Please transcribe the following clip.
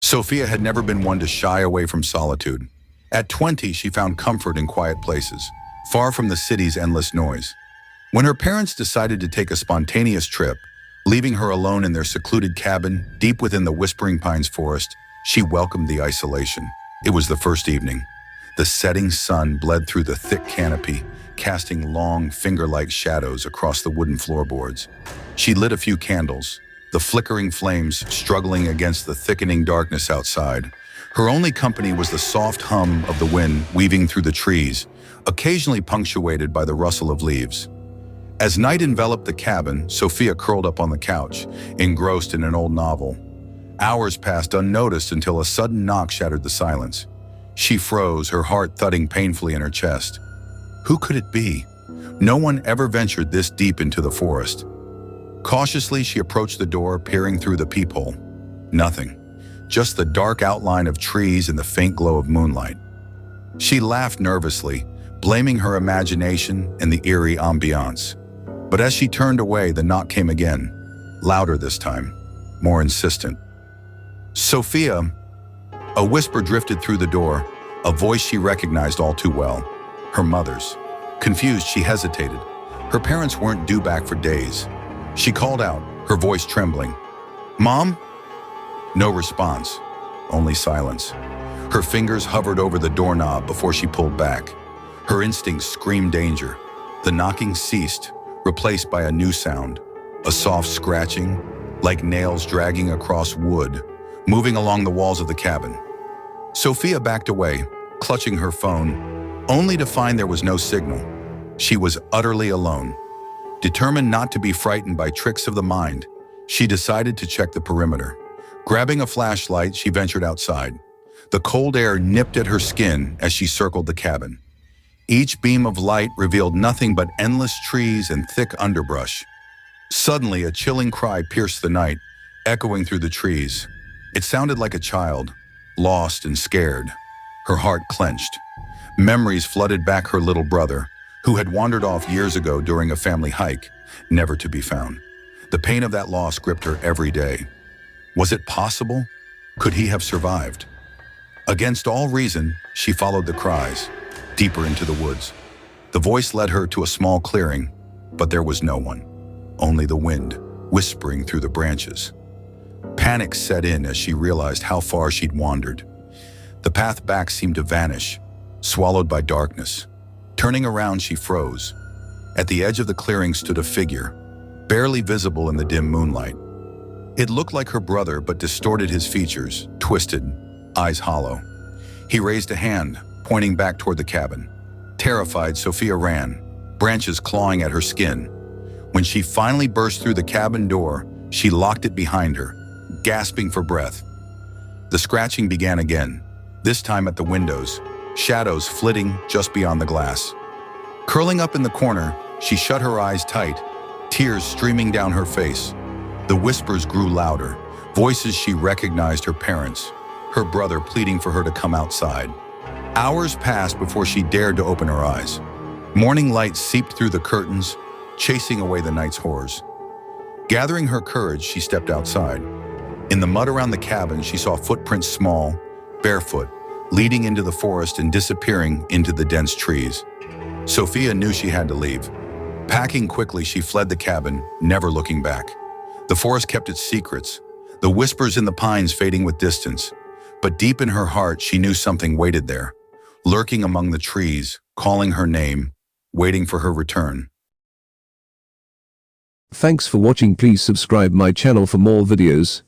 Sophia had never been one to shy away from solitude. At 20, she found comfort in quiet places, far from the city's endless noise. When her parents decided to take a spontaneous trip, leaving her alone in their secluded cabin deep within the Whispering Pines forest, she welcomed the isolation. It was the first evening. The setting sun bled through the thick canopy, casting long, finger-like shadows across the wooden floorboards. She lit a few candles, the flickering flames struggling against the thickening darkness outside. Her only company was the soft hum of the wind weaving through the trees, occasionally punctuated by the rustle of leaves. As night enveloped the cabin, Sophia curled up on the couch, engrossed in an old novel. Hours passed unnoticed until a sudden knock shattered the silence. She froze, her heart thudding painfully in her chest. Who could it be? No one ever ventured this deep into the forest. Cautiously, she approached the door, peering through the peephole. Nothing. Just the dark outline of trees and the faint glow of moonlight. She laughed nervously, blaming her imagination and the eerie ambiance. But as she turned away, the knock came again, louder this time, more insistent. Sophia, a whisper drifted through the door, a voice she recognized all too well, her mother's. Confused, she hesitated. Her parents weren't due back for days. She called out, her voice trembling. "Mom?" No response, only silence. Her fingers hovered over the doorknob before she pulled back. Her instincts screamed danger. The knocking ceased, replaced by a new sound, a soft scratching, like nails dragging across wood, moving along the walls of the cabin. Sophia backed away, clutching her phone, only to find there was no signal. She was utterly alone. Determined not to be frightened by tricks of the mind, she decided to check the perimeter. Grabbing a flashlight, she ventured outside. The cold air nipped at her skin as she circled the cabin. Each beam of light revealed nothing but endless trees and thick underbrush. Suddenly, a chilling cry pierced the night, echoing through the trees. It sounded like a child, lost and scared. Her heart clenched. Memories flooded back her little brother, who had wandered off years ago during a family hike, never to be found. The pain of that loss gripped her every day. Was it possible? Could he have survived? Against all reason, she followed the cries, deeper into the woods. The voice led her to a small clearing, but there was no one. Only the wind, whispering through the branches. Panic set in as she realized how far she'd wandered. The path back seemed to vanish, swallowed by darkness. Turning around, she froze. At the edge of the clearing stood a figure, barely visible in the dim moonlight. It looked like her brother, but distorted his features, twisted, eyes hollow. He raised a hand, pointing back toward the cabin. Terrified, Sophia ran, branches clawing at her skin. When she finally burst through the cabin door, she locked it behind her, gasping for breath. The scratching began again, this time at the windows, shadows flitting just beyond the glass. Curling up in the corner, she shut her eyes tight, tears streaming down her face. The whispers grew louder, voices she recognized, her parents, her brother pleading for her to come outside. Hours passed before she dared to open her eyes. Morning light seeped through the curtains, chasing away the night's horrors. Gathering her courage, she stepped outside. In the mud around the cabin, she saw footprints, small, barefoot, leading into the forest and disappearing into the dense trees. Sophia knew she had to leave. Packing quickly, she fled the cabin, never looking back. The forest kept its secrets, the whispers in the pines fading with distance. But deep in her heart, she knew something waited there, lurking among the trees, calling her name, waiting for her return. Thanks for watching. Please subscribe my channel for more videos.